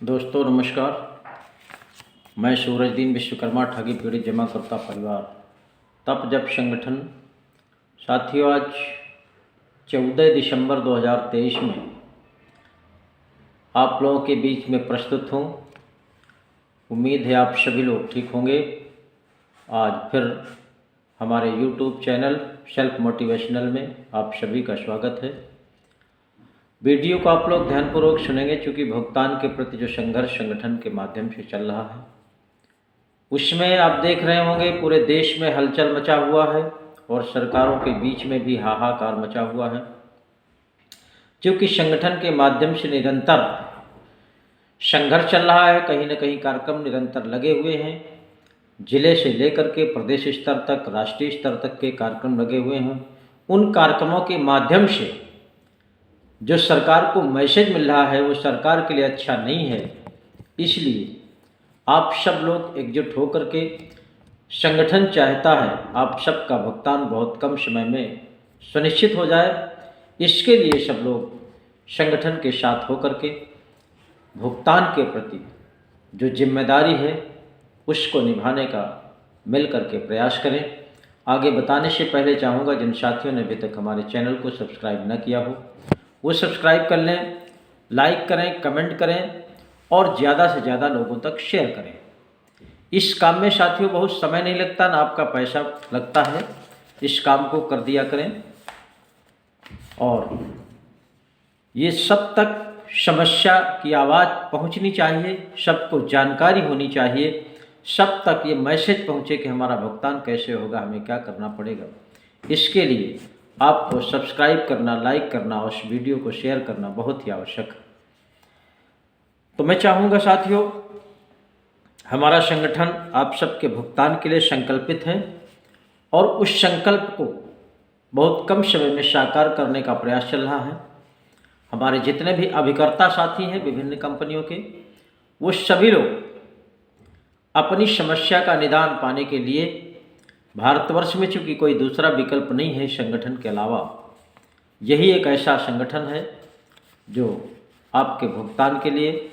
दोस्तों नमस्कार। मैं सूरजदीन विश्वकर्मा ठगी पीड़ित जमाकर्ता परिवार तप जप संगठन। साथियों, आज 14 दिसंबर 2023 में आप लोगों के बीच में प्रस्तुत हूँ। उम्मीद है आप सभी लोग ठीक होंगे। आज फिर हमारे YouTube चैनल सेल्फ मोटिवेशनल में आप सभी का स्वागत है। वीडियो को आप लोग ध्यानपूर्वक सुनेंगे, क्योंकि भुगतान के प्रति जो संघर्ष संगठन के माध्यम से चल रहा है उसमें आप देख रहे होंगे पूरे देश में हलचल मचा हुआ है और सरकारों के बीच में भी हाहाकार मचा हुआ है, क्योंकि संगठन के माध्यम से निरंतर संघर्ष चल रहा है। कहीं न कहीं कार्यक्रम निरंतर लगे हुए हैं। जिले से लेकर के प्रदेश स्तर तक, राष्ट्रीय स्तर तक के कार्यक्रम लगे हुए हैं। उन कार्यक्रमों के माध्यम से जो सरकार को मैसेज मिल रहा है वो सरकार के लिए अच्छा नहीं है। इसलिए आप सब लोग एकजुट होकर के, संगठन चाहता है आप सबका भुगतान बहुत कम समय में सुनिश्चित हो जाए। इसके लिए सब लोग संगठन के साथ होकर के भुगतान के प्रति जो जिम्मेदारी है उसको निभाने का मिल करके प्रयास करें। आगे बताने से पहले चाहूँगा, जिन साथियों ने अभी तक हमारे चैनल को सब्सक्राइब न किया हो वो सब्सक्राइब कर लें, लाइक करें, कमेंट करें और ज़्यादा से ज़्यादा लोगों तक शेयर करें। इस काम में साथियों बहुत समय नहीं लगता, ना आपका पैसा लगता है। इस काम को कर दिया करें और ये सब तक समस्या की आवाज़ पहुंचनी चाहिए, सबको जानकारी होनी चाहिए, सब तक ये मैसेज पहुंचे कि हमारा भुगतान कैसे होगा, हमें क्या करना पड़ेगा। इसके लिए आपको सब्सक्राइब करना, लाइक करना और इस वीडियो को शेयर करना बहुत ही आवश्यक है। तो मैं चाहूँगा साथियों, हमारा संगठन आप सबके भुगतान के लिए संकल्पित है और उस संकल्प को बहुत कम समय में साकार करने का प्रयास चल रहा है। हमारे जितने भी अभिकर्ता साथी हैं विभिन्न कंपनियों के, वो सभी लोग अपनी समस्या का निदान पाने के लिए भारतवर्ष में, चूँकि कोई दूसरा विकल्प नहीं है संगठन के अलावा, यही एक ऐसा संगठन है जो आपके भुगतान के लिए,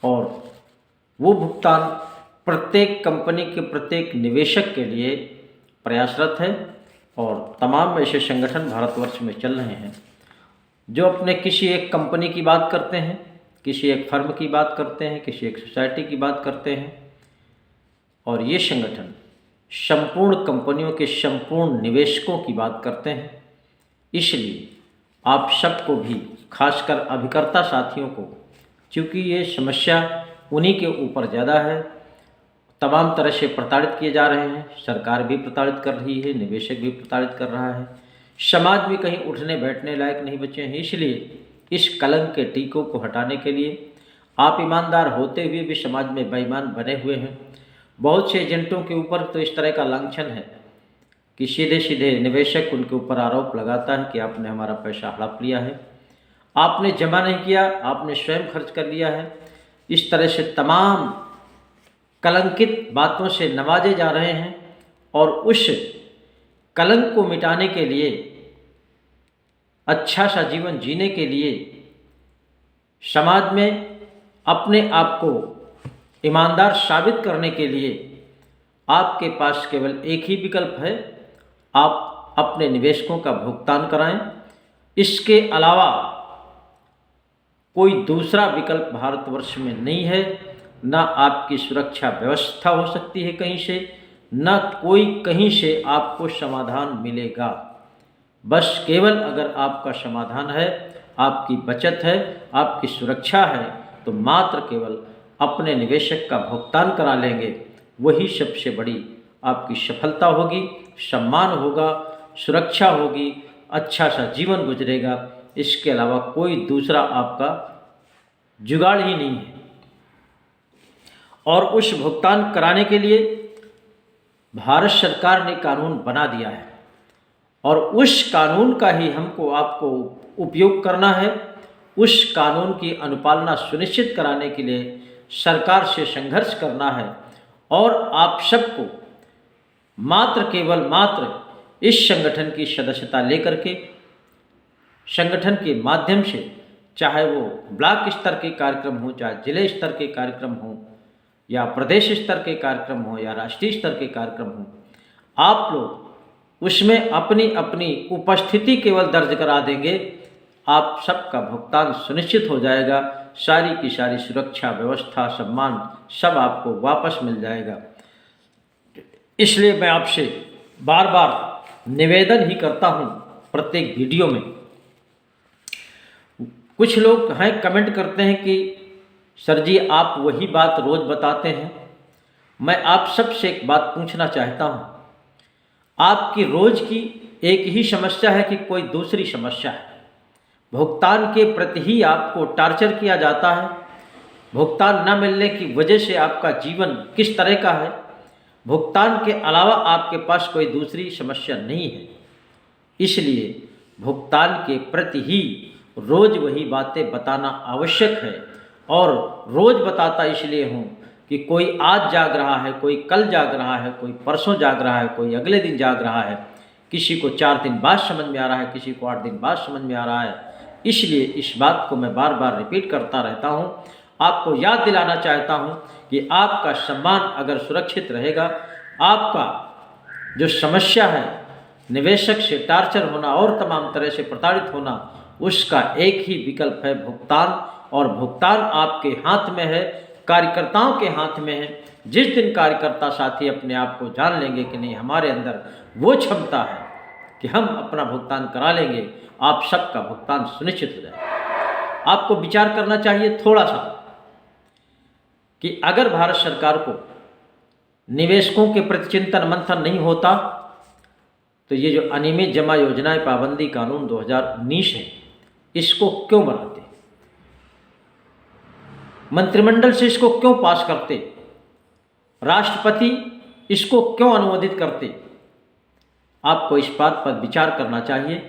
और वो भुगतान प्रत्येक कंपनी के प्रत्येक निवेशक के लिए प्रयासरत है। और तमाम ऐसे संगठन भारतवर्ष में चल रहे हैं जो अपने किसी एक कंपनी की बात करते हैं, किसी एक फर्म की बात करते हैं, किसी एक सोसाइटी की बात करते हैं, और ये संगठन संपूर्ण कंपनियों के संपूर्ण निवेशकों की बात करते हैं। इसलिए आप सबको भी, खासकर अभिकर्ता साथियों को, क्योंकि ये समस्या उन्हीं के ऊपर ज़्यादा है, तमाम तरह से प्रताड़ित किए जा रहे हैं। सरकार भी प्रताड़ित कर रही है, निवेशक भी प्रताड़ित कर रहा है, समाज भी कहीं उठने बैठने लायक नहीं बचे हैं। इसलिए इस कलंक के टीकों को हटाने के लिए आप ईमानदार होते हुए भी समाज में बेईमान बने हुए हैं। बहुत से एजेंटों के ऊपर तो इस तरह का लांछन है कि सीधे सीधे निवेशक उनके ऊपर आरोप लगाता है कि आपने हमारा पैसा हड़प लिया है, आपने जमा नहीं किया, आपने स्वयं खर्च कर लिया है। इस तरह से तमाम कलंकित बातों से नवाजे जा रहे हैं और उस कलंक को मिटाने के लिए, अच्छा सा जीवन जीने के लिए, समाज में अपने आप को ईमानदार साबित करने के लिए आपके पास केवल एक ही विकल्प है, आप अपने निवेशकों का भुगतान कराएं। इसके अलावा कोई दूसरा विकल्प भारतवर्ष में नहीं है। न आपकी सुरक्षा व्यवस्था हो सकती है कहीं से, न कोई कहीं से आपको समाधान मिलेगा। बस केवल अगर आपका समाधान है, आपकी बचत है, आपकी सुरक्षा है, तो मात्र केवल अपने निवेशक का भुगतान करा लेंगे, वही सबसे बड़ी आपकी सफलता होगी, सम्मान होगा, सुरक्षा होगी, अच्छा सा जीवन गुजरेगा। इसके अलावा कोई दूसरा आपका जुगाड़ ही नहीं है। और उस भुगतान कराने के लिए भारत सरकार ने कानून बना दिया है और उस कानून का ही हमको आपको उपयोग करना है। उस कानून की अनुपालना सुनिश्चित कराने के लिए सरकार से संघर्ष करना है और आप सबको मात्र इस संगठन की सदस्यता लेकर के, संगठन के माध्यम से चाहे वो ब्लॉक स्तर के कार्यक्रम हो, चाहे जिले स्तर के कार्यक्रम हो, या प्रदेश स्तर के कार्यक्रम हो, या राष्ट्रीय स्तर के कार्यक्रम हो, आप लोग उसमें अपनी अपनी उपस्थिति केवल दर्ज करा देंगे, आप सबका भुगतान सुनिश्चित हो जाएगा। सारी की सारी सुरक्षा व्यवस्था, सम्मान सब आपको वापस मिल जाएगा। इसलिए मैं आपसे बार बार निवेदन ही करता हूँ प्रत्येक वीडियो में। कुछ लोग हैं कमेंट करते हैं कि सर जी आप वही बात रोज़ बताते हैं। मैं आप सबसे एक बात पूछना चाहता हूँ, आपकी रोज़ की एक ही समस्या है कि कोई दूसरी समस्या है? भुगतान के प्रति ही आपको टार्चर किया जाता है? भुगतान न मिलने की वजह से आपका जीवन किस तरह का है? भुगतान के अलावा आपके पास कोई दूसरी समस्या नहीं है। इसलिए भुगतान के प्रति ही रोज़ वही बातें बताना आवश्यक है। और रोज़ बताता इसलिए हूँ कि कोई आज जाग रहा है, कोई कल जाग रहा है, कोई परसों जाग रहा है, कोई अगले दिन जाग रहा है, किसी को 4 दिन बाद समझ में आ रहा है, किसी को 8 दिन बाद समझ में आ रहा है। इसलिए इस बात को मैं बार बार रिपीट करता रहता हूँ। आपको याद दिलाना चाहता हूँ कि आपका सम्मान अगर सुरक्षित रहेगा, आपका जो समस्या है निवेशक से टार्चर होना और तमाम तरह से प्रताड़ित होना, उसका एक ही विकल्प है भुगतान। और भुगतान आपके हाथ में है, कार्यकर्ताओं के हाथ में है। जिस दिन कार्यकर्ता साथी अपने आप को जान लेंगे कि नहीं हमारे अंदर वो क्षमता है कि हम अपना भुगतान करा लेंगे, आप सबका भुगतान सुनिश्चित हो जाएगा। आपको विचार करना चाहिए थोड़ा सा कि अगर भारत सरकार को निवेशकों के प्रति चिंतन मंथन नहीं होता तो ये जो अनियमित जमा योजनाएं पाबंदी कानून 2019 है, इसको क्यों बनाते, मंत्रिमंडल से इसको क्यों पास करते, राष्ट्रपति इसको क्यों अनुमोदित करते? आपको इस बात पर विचार करना चाहिए।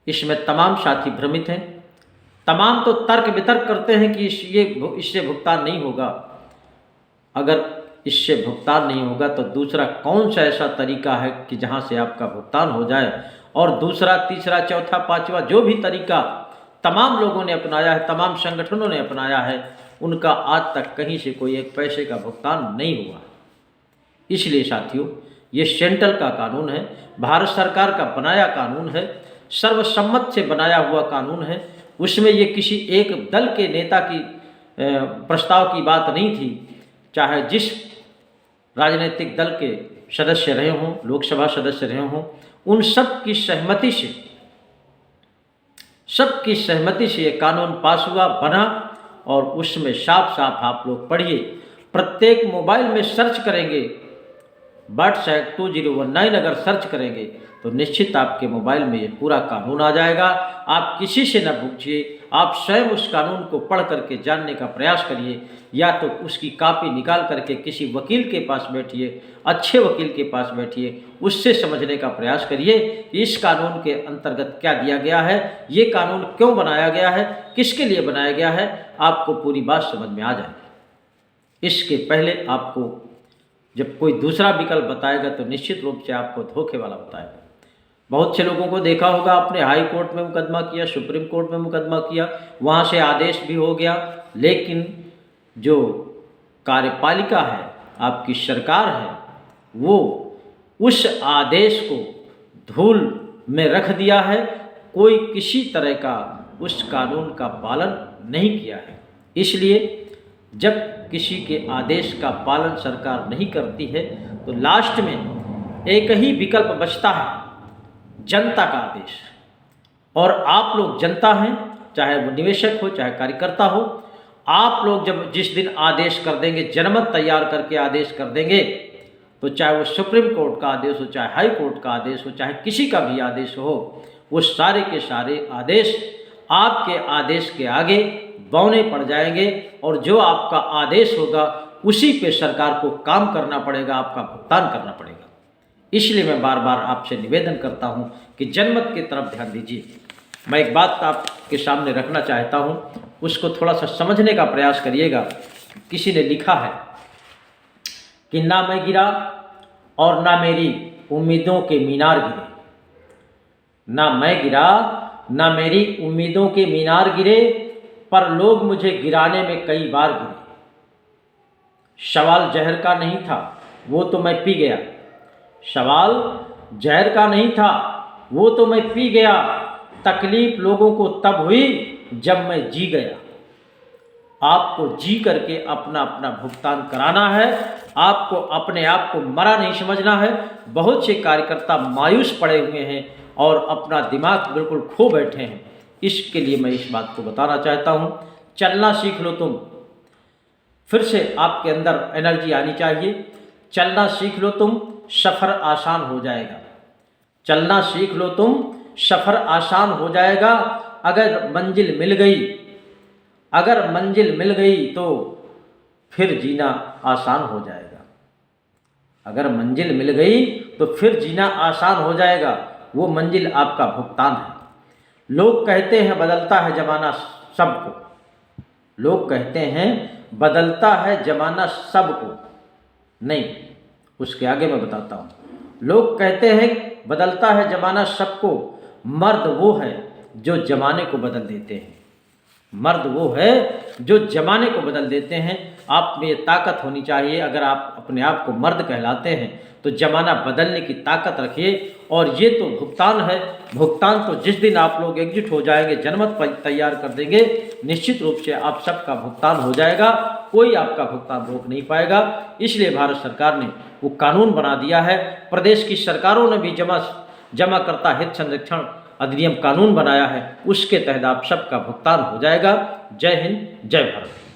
इसमें तमाम साथी भ्रमित हैं, तमाम तो तर्क वितर्क करते हैं कि इससे भुगतान नहीं होगा। अगर इससे भुगतान नहीं होगा तो दूसरा कौन सा ऐसा तरीका है कि जहां से आपका भुगतान हो जाए? और दूसरा, तीसरा, चौथा, पांचवा जो भी तरीका तमाम लोगों ने अपनाया है, तमाम संगठनों ने अपनाया है, उनका आज तक कहीं से कोई एक पैसे का भुगतान नहीं हुआ। इसलिए साथियों, ये सेंट्रल का कानून है, भारत सरकार का बनाया कानून है, सर्वसम्मत से बनाया हुआ कानून है। उसमें ये किसी एक दल के नेता की प्रस्ताव की बात नहीं थी। चाहे जिस राजनीतिक दल के सदस्य रहे हों, लोकसभा सदस्य रहे हों, उन सब की सहमति से ये कानून पास हुआ, बना। और उसमें साफ साफ आप लोग पढ़िए, प्रत्येक मोबाइल में सर्च करेंगे, बट्स एक्ट 2019 अगर सर्च करेंगे तो निश्चित आपके मोबाइल में ये पूरा कानून आ जाएगा। आप किसी से न पूछिए, आप स्वयं उस कानून को पढ़ करके जानने का प्रयास करिए, या तो उसकी कॉपी निकाल करके किसी वकील के पास बैठिए, अच्छे वकील के पास बैठिए, उससे समझने का प्रयास करिए कि इस कानून के अंतर्गत क्या दिया गया है, ये कानून क्यों बनाया गया है, किसके लिए बनाया गया है, आपको पूरी बात समझ में आ जाएगी। इसके पहले आपको जब कोई दूसरा विकल्प बताएगा तो निश्चित रूप से आपको धोखे वाला बताएगा। बहुत से लोगों को देखा होगा, आपने हाई कोर्ट में मुकदमा किया, सुप्रीम कोर्ट में मुकदमा किया, वहाँ से आदेश भी हो गया, लेकिन जो कार्यपालिका है, आपकी सरकार है, वो उस आदेश को धूल में रख दिया है। कोई किसी तरह का उस कानून का पालन नहीं किया है। इसलिए जब किसी के आदेश का पालन सरकार नहीं करती है तो लास्ट में एक ही विकल्प बचता है, जनता का आदेश। और आप लोग जनता हैं, चाहे वो निवेशक हो चाहे कार्यकर्ता हो, आप लोग जब जिस दिन आदेश कर देंगे, जनमत तैयार करके आदेश कर देंगे, तो चाहे वो सुप्रीम कोर्ट का आदेश हो, चाहे हाई कोर्ट का आदेश हो, चाहे किसी का भी आदेश हो, वो सारे के सारे आदेश आपके आदेश के आगे बौने पड़ जाएंगे। और जो आपका आदेश होगा उसी पे सरकार को काम करना पड़ेगा, आपका भुगतान करना पड़ेगा। इसलिए मैं बार बार आपसे निवेदन करता हूँ कि जनमत की तरफ ध्यान दीजिए। मैं एक बात आपके सामने रखना चाहता हूँ, उसको थोड़ा सा समझने का प्रयास करिएगा। किसी ने लिखा है कि ना मैं गिरा और ना मेरी उम्मीदों के मीनार गिरे, ना मैं गिरा ना मेरी उम्मीदों के मीनार गिरे, पर लोग मुझे गिराने में कई बार गिरे। सवाल जहर का नहीं था, वो तो मैं पी गया। सवाल जहर का नहीं था, वो तो मैं पी गया। तकलीफ लोगों को तब हुई जब मैं जी गया। आपको जी करके अपना अपना भुगतान कराना है। आपको अपने आप को मरा नहीं समझना है। बहुत से कार्यकर्ता मायूस पड़े हुए हैं और अपना दिमाग बिल्कुल खो बैठे हैं। इसके लिए मैं इस बात को बताना चाहता हूँ, चलना सीख लो तुम। फिर से आपके अंदर एनर्जी आनी चाहिए। चलना सीख लो तुम, सफ़र आसान हो जाएगा। चलना सीख लो तुम, सफ़र आसान हो जाएगा। अगर मंजिल मिल गई, अगर मंजिल मिल गई तो फिर जीना आसान हो जाएगा। अगर मंजिल मिल गई तो फिर जीना आसान हो जाएगा। वो मंजिल आपका भुगतान है। लोग कहते हैं बदलता है ज़माना सबको। लोग कहते हैं बदलता है ज़माना सबको। नहीं, उसके आगे मैं बताता हूँ। लोग कहते हैं बदलता है ज़माना सबको, मर्द वो है जो ज़माने को बदल देते हैं। मर्द वो है जो ज़माने को बदल देते हैं। आप में ये ताकत होनी चाहिए। अगर आप अपने आप को मर्द कहलाते हैं तो ज़माना बदलने की ताकत रखिए। और ये तो भुगतान है। भुगतान तो जिस दिन आप लोग एकजुट हो जाएंगे, जनमत तैयार कर देंगे, निश्चित रूप से आप सबका भुगतान हो जाएगा। कोई आपका भुगतान रोक नहीं पाएगा। इसलिए भारत सरकार ने वो कानून बना दिया है। प्रदेश की सरकारों ने भी जमाकर्ता हित संरक्षण अधिनियम कानून बनाया है। उसके तहत आप सबका भुगतान हो जाएगा। जय हिंद, जय भारत।